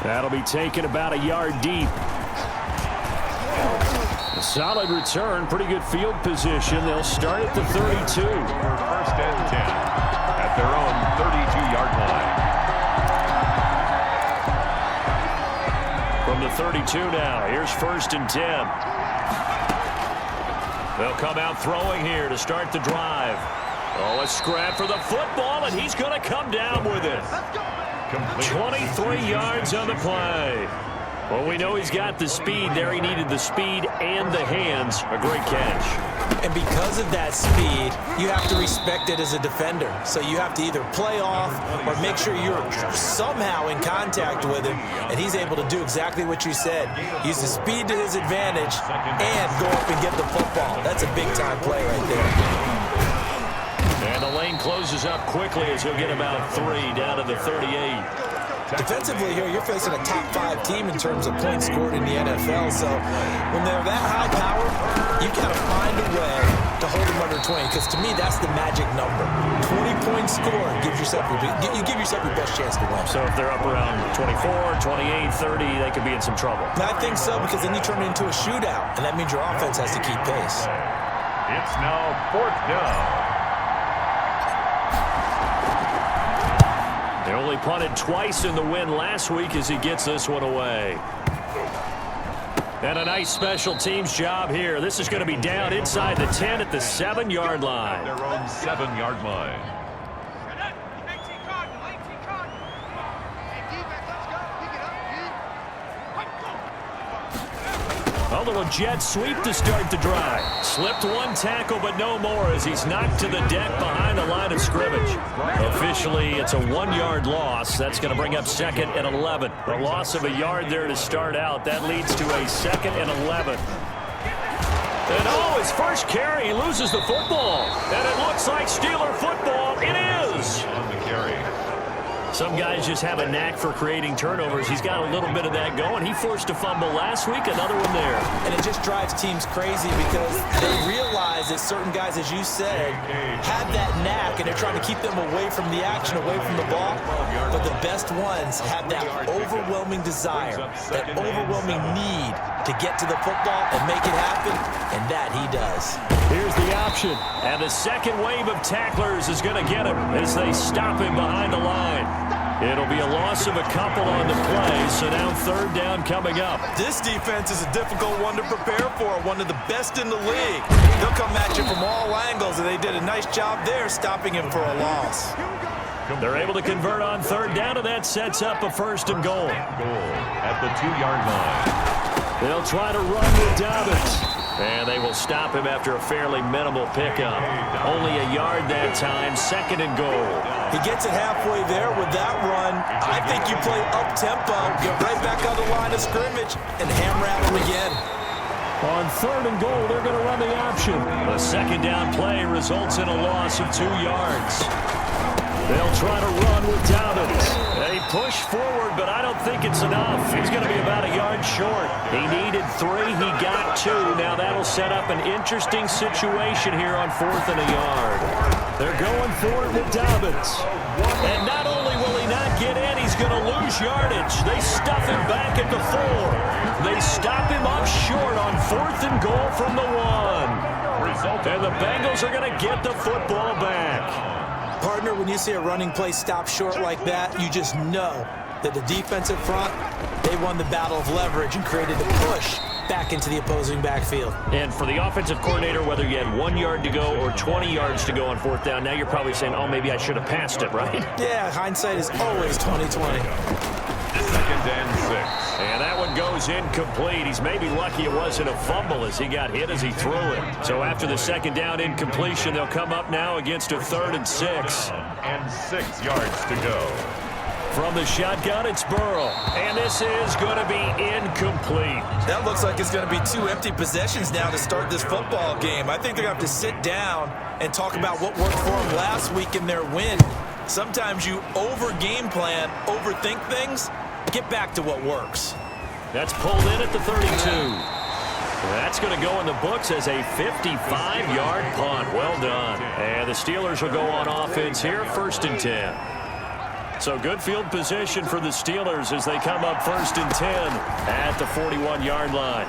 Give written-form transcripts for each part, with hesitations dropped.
That'll be taken about a yard deep. A solid return, pretty good field position. They'll start at the 32. First and 10 at their own 32-yard line. From the 32 now, here's first and 10. They'll come out throwing here to start the drive. Oh, a scrap for the football, and he's going to come down with it. 23 yards on the play. Well, we know he's got the speed there. He needed the speed and the hands. A great catch. And because of that speed, you have to respect it as a defender. So you have to either play off or make sure you're somehow in contact with him, and he's able to do exactly what you said. Use the speed to his advantage and go up and get the football. That's a big-time play right there. And the lane closes up quickly as he'll get about 3 down to the 38. Defensively here, you're facing a top-5 team in terms of points scored in the NFL. So when they're that high power, you got to find a way to hold them under 20. Because to me, that's the magic number. 20 points scored gives yourself you give yourself your best chance to win. So if they're up around 24, 28, 30, they could be in some trouble. I think so, because then you turn it into a shootout, and that means your offense has to keep pace. It's now 4th down. They only punted twice in the win last week as he gets this one away. And a nice special teams job here. This is going to be down inside the 10 at the 7-yard line. Their own 7-yard line. A little jet sweep to start the drive. Slipped one tackle, but no more as he's knocked to the deck behind the line of scrimmage. Officially, it's a 1-yard loss. That's going to bring up 2nd and 11. A loss of a yard there to start out. That leads to a 2nd and 11. And oh, his first carry, he loses the football. And it looks like Steeler football. It is. On the carry. Some guys just have a knack for creating turnovers. He's got a little bit of that going. He forced a fumble last week, another one there. And it just drives teams crazy because they realize that certain guys, as you said, have that knack, and they're trying to keep them away from the action, away from the ball. But the best ones have that overwhelming desire, that overwhelming need to get to the football and make it happen, and that he does. Here's the option, and the second wave of tacklers is going to get him as they stop him behind the line. It'll be a loss of a couple on the play, so now 3rd down coming up. This defense is a difficult one to prepare for, one of the best in the league. They'll come at you from all angles, and they did a nice job there stopping him for a loss. They're able to convert on 3rd down, and that sets up a 1st and goal. Goal at the 2-yard line. They'll try to run with Dobbins. And they will stop him after a fairly minimal pickup. Only a yard that time, 2nd and goal. He gets it halfway there with that run. I think you play up-tempo, get right back on the line of scrimmage, and hammer at him again. On 3rd and goal, they're going to run the option. The 2nd down play results in a loss of 2 yards. They'll try to run with Dobbins. They push forward, but I don't think it's enough. He's going to be about a yard short. He needed 3. He got 2. Now that'll set up an interesting situation here on 4th and a yard. They're going for it with Dobbins. And not only will he not get in, he's going to lose yardage. They stuff him back at the 4. They stop him up short on 4th and goal from the 1. And the Bengals are going to get the football back. Partner, when you see a running play stop short like that, you just know that the defensive front, they won the battle of leverage and created a push back into the opposing backfield. And for the offensive coordinator, whether you had 1 yard to go or 20 yards to go on 4th down, now you're probably saying, oh, maybe I should have passed it, right? Yeah, hindsight is always 20/20. 2nd and 6. And that one goes incomplete. He's maybe lucky it wasn't a fumble as he got hit as he threw it. So after the 2nd down incompletion, they'll come up now against a 3rd and 6. And 6 yards to go. From the shotgun, it's Burrow. And this is going to be incomplete. That looks like it's going to be 2 empty possessions now to start this football game. I think they're going to have to sit down and talk about what worked for them last week in their win. Sometimes you over-game plan, overthink things. Get back to what works. That's pulled in at the 32. That's going to go in the books as a 55-yard punt. Well done. And the Steelers will go on offense here, 1st and 10. So good field position for the Steelers as they come up 1st and 10 at the 41-yard line.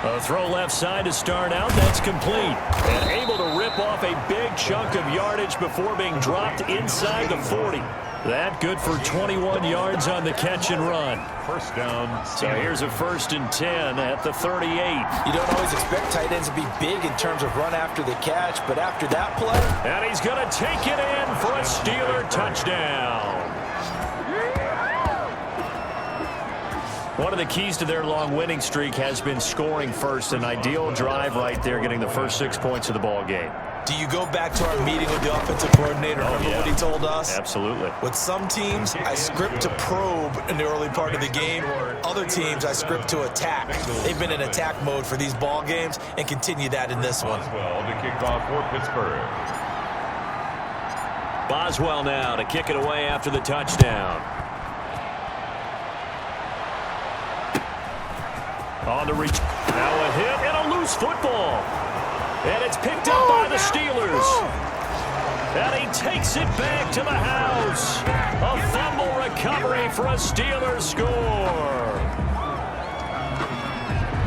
A throw left side to start out. That's complete. And able to rip off a big chunk of yardage before being dropped inside the 40. That good for 21 yards on the catch and run. First down. So here's a 1st and 10 at the 38. You don't always expect tight ends to be big in terms of run after the catch, but after that play. And he's going to take it in for a Steeler touchdown. One of the keys to their long winning streak has been scoring first. An ideal drive right there, getting the first 6 points of the ball game. Do you go back to our meeting with the offensive coordinator? Remember what he told us? Absolutely. With some teams, I script to probe in the early part of the game. Other teams, I script to attack. They've been in attack mode for these ball games and continue that in this one. Boswell to kick off for Pittsburgh. Boswell now to kick it away after the touchdown. On the reach. Now a hit and a loose football. And it's picked up by the Steelers. And he takes it back to the house. A fumble recovery for a Steelers score.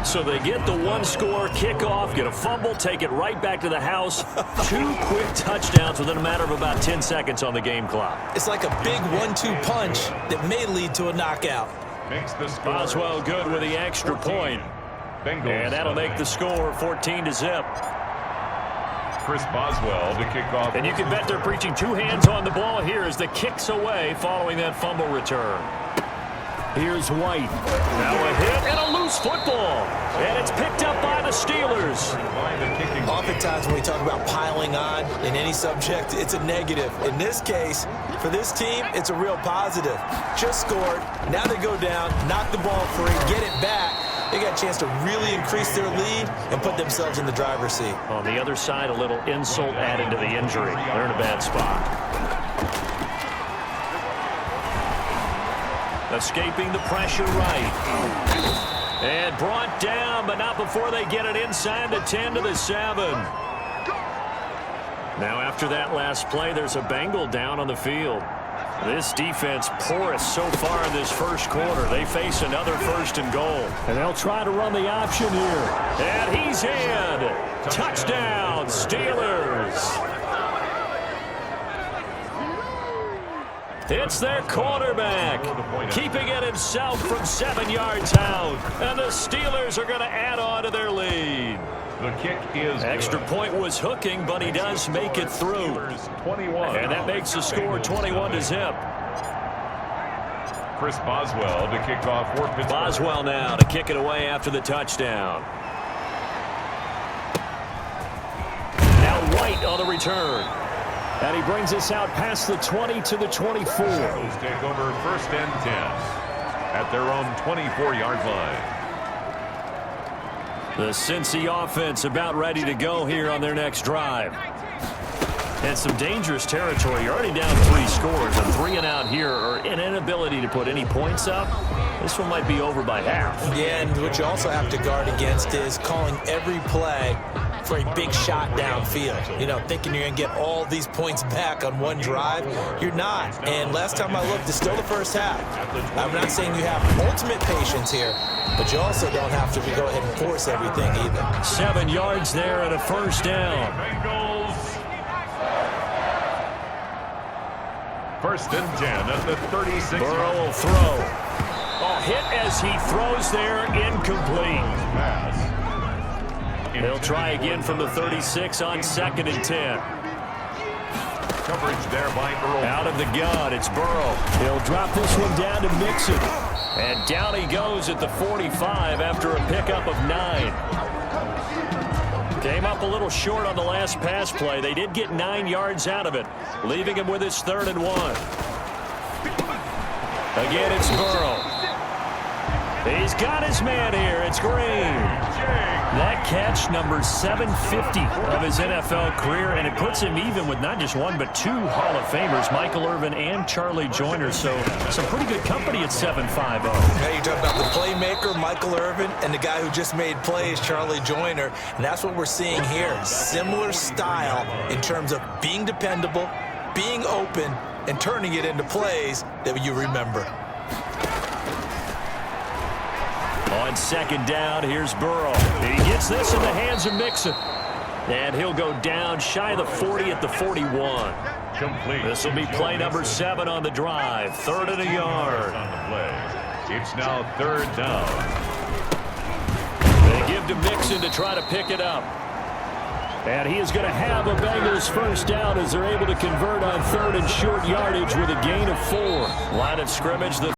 So they get the one-score kickoff, get a fumble, take it right back to the house. 2 quick touchdowns within a matter of about 10 seconds on the game clock. It's like a big 1-2 punch that may lead to a knockout. Makes the score. Boswell good with the extra point. Bengals. And that'll make the score 14-0. Chris Boswell to kick off. And you can bet they're preaching 2 hands on the ball here as the kick's away following that fumble return. Here's White. Now a hit and a loose football. And it's picked up by the Steelers. Oftentimes when we talk about piling on in any subject, it's a negative. In this case, for this team, it's a real positive. Just scored. Now they go down, knock the ball free, get it back. They got a chance to really increase their lead and put themselves in the driver's seat. On the other side, a little insult added to the injury. They're in a bad spot. Escaping the pressure right. And brought down, but not before they get it inside the 10 to the 7. Now after that last play, there's a Bengal down on the field. This defense porous so far in this first quarter. They face another 1st and goal. And they'll try to run the option here. And he's in. Touchdown, Steelers. It's their quarterback, keeping it himself from 7 yards out. And the Steelers are going to add on to their lead. The kick is extra good. point was hooking, but he does make it through. 21. And that makes the score 21-0. Chris Boswell to kick off for Pittsburgh. Boswell now to kick it away after the touchdown. Now White on the return. And he brings us out past the 20 to the 24. Steelers take over 1st and 10 at their own 24-yard line. The Cincy offense about ready to go here on their next drive. And some dangerous territory. You're already down 3 scores, and 3 and out here are an inability to put any points up. This one might be over by half. Yeah, and what you also have to guard against is calling every play for a big shot downfield. You know, thinking you're going to get all these points back on one drive. You're not. And last time I looked, it's still the first half. I'm not saying you have ultimate patience here, but you also don't have to go ahead and force everything either. 7 yards there and a 1st down. Bengals. 1st and 10 at the 36. Burrow will throw. A hit as he throws there, incomplete. Pass. They'll try again from the 36 on 2nd and 10. Coverage there by Earl. Out of the gun, it's Burrow. He'll drop this one down to Mixon. And down he goes at the 45 after a pickup of 9. Came up a little short on the last pass play. They did get 9 yards out of it, leaving him with his 3rd and 1. Again, it's Burrow. He's got his man here. It's Green. That catch, number 750 of his NFL career, and it puts him even with not just 1 but 2 Hall of Famers, Michael Irvin and Charlie Joyner. So some pretty good company at 7'5". Now you talk about the playmaker, Michael Irvin, and the guy who just made plays, Charlie Joyner. And that's what we're seeing here. Similar style in terms of being dependable, being open, and turning it into plays that you remember. On second down, here's Burrow. He gets this in the hands of Mixon. And he'll go down shy of the 40 at the 41. Complete. This will be play number 7 on the drive. 3rd and a yard. On the play. It's now 3rd down. They give to Mixon to try to pick it up. And he is going to have a Bengals first down as they're able to convert on 3rd and short yardage with a gain of 4. Line of scrimmage.